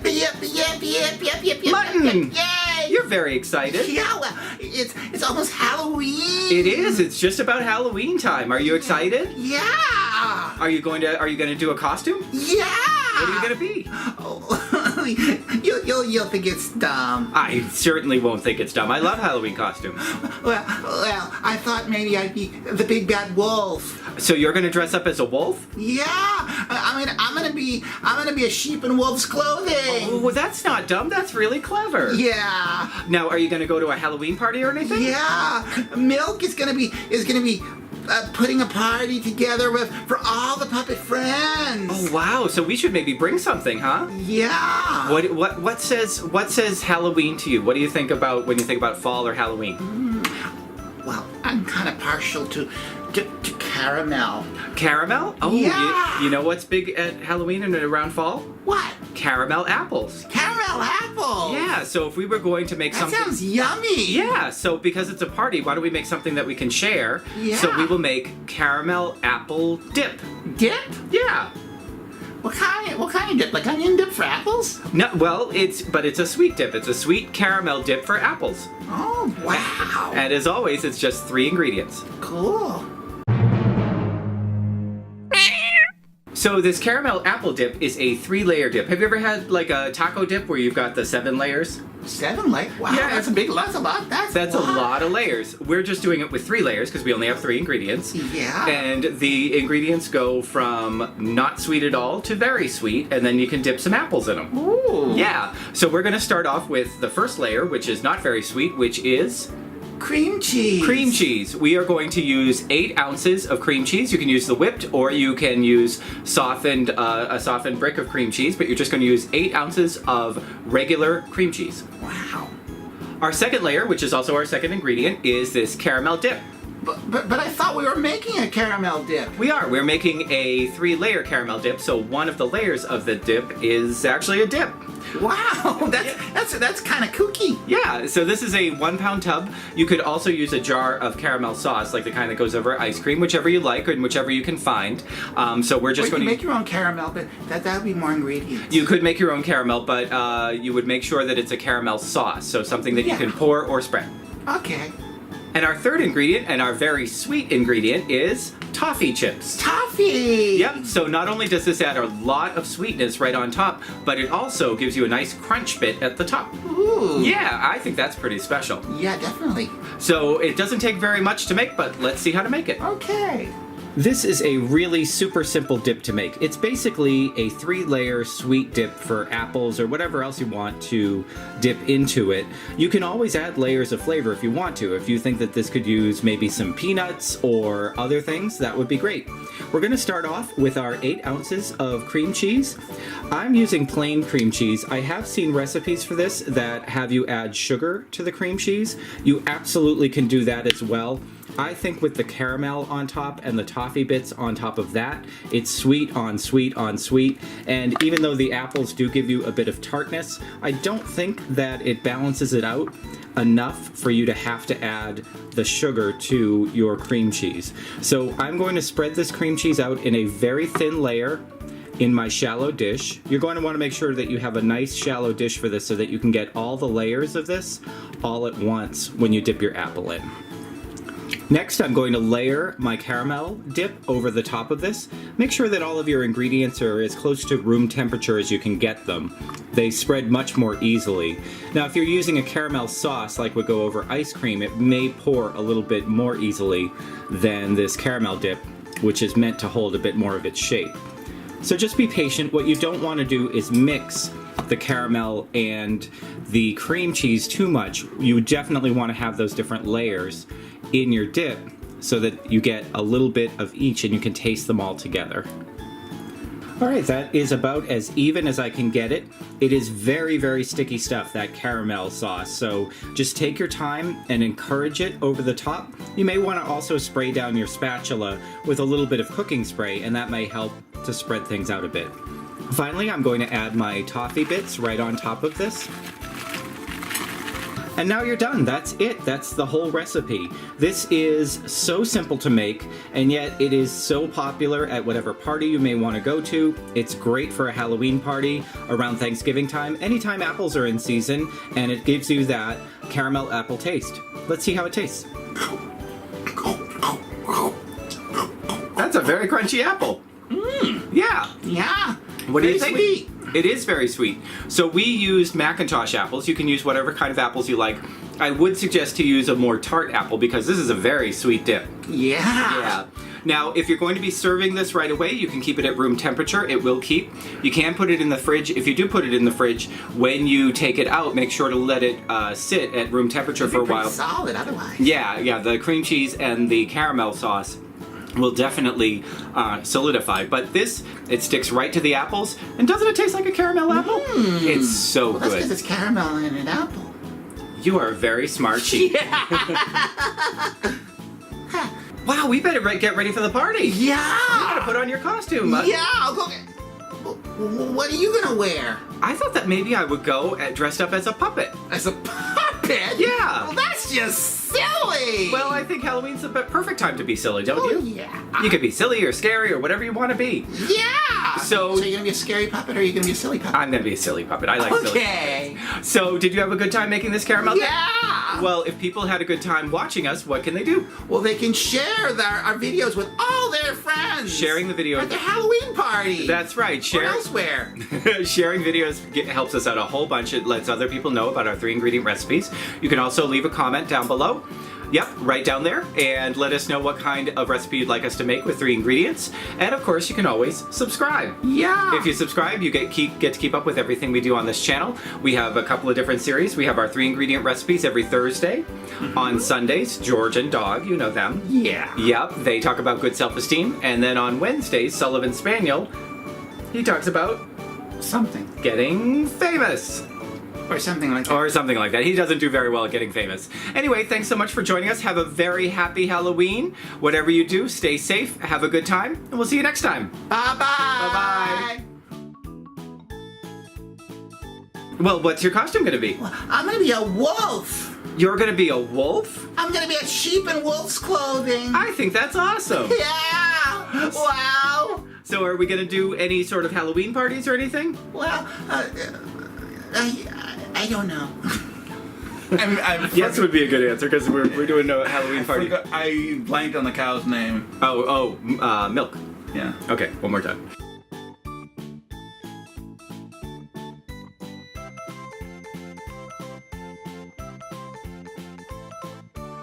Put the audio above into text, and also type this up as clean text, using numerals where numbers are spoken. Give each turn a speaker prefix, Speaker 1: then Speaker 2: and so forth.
Speaker 1: Yep.
Speaker 2: Mutton!
Speaker 1: Yay!
Speaker 2: You're very excited.
Speaker 1: Yeah, well, it's almost Halloween.
Speaker 2: It is. It's just about Halloween time. Are you excited?
Speaker 1: Yeah.
Speaker 2: Are you going to do a costume?
Speaker 1: Yeah.
Speaker 2: What are you going to be?
Speaker 1: Oh, you'll think it's dumb.
Speaker 2: I certainly won't think it's dumb. I love Halloween costumes.
Speaker 1: Well, I thought maybe I'd be the big bad wolf.
Speaker 2: So you're going to dress up as a wolf?
Speaker 1: Yeah, I'm gonna be a sheep in wolf's clothing.
Speaker 2: Oh, well, that's not dumb. That's really clever.
Speaker 1: Yeah.
Speaker 2: Now, are you going to go to a Halloween party or anything?
Speaker 1: Yeah. Milk is gonna be putting a party together for all the puppet friends.
Speaker 2: Oh wow! So we should maybe bring something, huh?
Speaker 1: Yeah.
Speaker 2: What says Halloween to you? What do you think about when you think about fall or Halloween?
Speaker 1: Well, I'm kind of partial to caramel.
Speaker 2: Caramel? Oh,
Speaker 1: yeah.
Speaker 2: You know what's big at Halloween and around fall?
Speaker 1: What?
Speaker 2: Caramel apples.
Speaker 1: Caramel apples.
Speaker 2: Yeah. So if we were going to make
Speaker 1: That
Speaker 2: something.
Speaker 1: sounds yummy.
Speaker 2: Yeah, so because it's a party, why don't we make something that we can share?
Speaker 1: Yeah.
Speaker 2: So we will make caramel apple dip.
Speaker 1: Dip?
Speaker 2: Yeah.
Speaker 1: What kind of dip? Like onion dip for apples?
Speaker 2: No, well, it's a sweet dip. It's a sweet caramel dip for apples.
Speaker 1: Oh, wow.
Speaker 2: And as always, it's just 3 ingredients.
Speaker 1: Cool.
Speaker 2: So this caramel apple dip is a 3-layer dip. Have you ever had like a taco dip where you've got the 7 layers?
Speaker 1: 7 layers? Wow,
Speaker 2: Yeah.
Speaker 1: that's a lot.
Speaker 2: That's a lot of layers. We're just doing it with 3 layers because we only have 3 ingredients.
Speaker 1: Yeah.
Speaker 2: And the ingredients go from not sweet at all to very sweet, and then you can dip some apples in them.
Speaker 1: Ooh.
Speaker 2: Yeah. So we're going to start off with the first layer, which is not very sweet, which is
Speaker 1: Cream cheese.
Speaker 2: cream cheese. We are going to use 8 ounces of cream cheese. You can use the whipped, or you can use a softened brick of cream cheese, but you're just going to use 8 ounces of regular cream cheese.
Speaker 1: Wow.
Speaker 2: Our second layer, which is also our second ingredient, is this caramel dip.
Speaker 1: But I thought we were making a caramel dip.
Speaker 2: We're making a 3-layer caramel dip, so one of the layers of the dip is actually a dip.
Speaker 1: Wow, that's kind of kooky.
Speaker 2: Yeah, so this is a 1-pound tub. You could also use a jar of caramel sauce, like the kind that goes over ice cream, whichever you like and whichever you can find. So we're just going to
Speaker 1: make your own caramel, but that would be more ingredients.
Speaker 2: You could make your own caramel, but you would make sure that it's a caramel sauce, so something that you can pour or spread.
Speaker 1: Okay.
Speaker 2: And our third ingredient, and our very sweet ingredient, is toffee chips.
Speaker 1: Toffee!
Speaker 2: Yep, so not only does this add a lot of sweetness right on top, but it also gives you a nice crunch bit at the top.
Speaker 1: Ooh.
Speaker 2: Yeah, I think that's pretty special.
Speaker 1: Yeah, definitely.
Speaker 2: So it doesn't take very much to make, but let's see how to make it.
Speaker 1: Okay.
Speaker 2: This is a really super simple dip to make. It's basically a 3-layer sweet dip for apples or whatever else you want to dip into it. You can always add layers of flavor if you want to. If you think that this could use maybe some peanuts or other things, that would be great. We're going to start off with our 8 ounces of cream cheese. I'm using plain cream cheese. I have seen recipes for this that have you add sugar to the cream cheese. You absolutely can do that as well. I think with the caramel on top and the toffee bits on top of that, it's sweet on sweet on sweet. And even though the apples do give you a bit of tartness, I don't think that it balances it out enough for you to have to add the sugar to your cream cheese. So I'm going to spread this cream cheese out in a very thin layer in my shallow dish. You're going to want to make sure that you have a nice shallow dish for this so that you can get all the layers of this all at once when you dip your apple in. Next, I'm going to layer my caramel dip over the top of this. Make sure that all of your ingredients are as close to room temperature as you can get them. They spread much more easily. Now, if you're using a caramel sauce like would go over ice cream, it may pour a little bit more easily than this caramel dip, which is meant to hold a bit more of its shape. So just be patient. What you don't want to do is mix the caramel and the cream cheese too much. You definitely want to have those different layers in your dip so that you get a little bit of each and you can taste them all together. Alright, that is about as even as I can get it. It is very, very sticky stuff, that caramel sauce, so just take your time and encourage it over the top. You may want to also spray down your spatula with a little bit of cooking spray, and that may help to spread things out a bit. Finally, I'm going to add my toffee bits right on top of this. And now you're done. That's it. That's the whole recipe. This is so simple to make, and yet it is so popular at whatever party you may want to go to. It's great for a Halloween party around Thanksgiving time, anytime apples are in season, and it gives you that caramel apple taste. Let's see how it tastes. That's a very crunchy apple. Yeah.
Speaker 1: Yeah.
Speaker 2: What do you
Speaker 1: Very
Speaker 2: think?
Speaker 1: sweet.
Speaker 2: It is very sweet. So we used Macintosh apples. You can use whatever kind of apples you like. I would suggest to use a more tart apple because this is a very sweet dip.
Speaker 1: Yeah.
Speaker 2: Yeah. Now, if you're going to be serving this right away, you can keep it at room temperature. It will keep. You can put it in the fridge. If you do put it in the fridge, when you take it out, make sure to let it sit at room temperature for a while.
Speaker 1: Solid otherwise.
Speaker 2: Yeah. The cream cheese and the caramel sauce will definitely solidify. But this, it sticks right to the apples. And doesn't it taste like a caramel apple? It's so
Speaker 1: Well, that's
Speaker 2: good.
Speaker 1: because it's caramel in an apple.
Speaker 2: You are a very smart sheep. Wow, we better get ready for the party.
Speaker 1: Yeah.
Speaker 2: You gotta put on your costume.
Speaker 1: Yeah, I'll go. What are you gonna wear?
Speaker 2: I thought that maybe I would go dressed up as a puppet.
Speaker 1: As a puppet?
Speaker 2: Yeah.
Speaker 1: Well, that's just silly.
Speaker 2: Well, I think Halloween's the perfect time to be silly, don't
Speaker 1: Oh,
Speaker 2: you?
Speaker 1: yeah.
Speaker 2: You could be silly or scary or whatever you want to be.
Speaker 1: Yeah.
Speaker 2: So
Speaker 1: you're gonna be a scary puppet or are you gonna be a silly puppet?
Speaker 2: I'm gonna be a silly puppet. I like silly.
Speaker 1: Okay.
Speaker 2: So, did you have a good time making this caramel dip?
Speaker 1: Yeah.
Speaker 2: Well, if people had a good time watching us, what can they do?
Speaker 1: Well, they can share our videos with all their friends.
Speaker 2: Sharing the video.
Speaker 1: At their Halloween party.
Speaker 2: That's right.
Speaker 1: Or elsewhere.
Speaker 2: Sharing videos helps us out a whole bunch. It lets other people know about our 3-ingredient recipes. You can also leave a comment down below. Yep, right down there, and let us know what kind of recipe you'd like us to make with 3 ingredients. And of course, you can always subscribe.
Speaker 1: Yeah.
Speaker 2: If you subscribe, you get to keep up with everything we do on this channel. We have a couple of different series. We have our 3-ingredient recipes every Thursday. On Sundays, George and Dog, you know them.
Speaker 1: Yeah.
Speaker 2: Yep, they talk about good self-esteem. And then on Wednesdays, Sullivan Spaniel, he talks about
Speaker 1: Something.
Speaker 2: getting famous.
Speaker 1: Or something like that.
Speaker 2: Or something like that. He doesn't do very well at getting famous. Anyway, thanks so much for joining us. Have a very happy Halloween. Whatever you do, stay safe, have a good time, and we'll see you next time.
Speaker 1: Bye-bye.
Speaker 2: Bye-bye. Well, what's your costume going to be?
Speaker 1: I'm gonna be a wolf.
Speaker 2: You're going to be a wolf?
Speaker 1: I'm gonna be a sheep in wolf's clothing.
Speaker 2: I think that's awesome.
Speaker 1: Yeah. Wow.
Speaker 2: So are we going to do any sort of Halloween parties or anything?
Speaker 1: Well, I don't know.
Speaker 2: Yes would be a good answer because we're doing a Halloween party.
Speaker 3: I blanked on the cow's name.
Speaker 2: Milk.
Speaker 3: Yeah.
Speaker 2: Okay, one more time.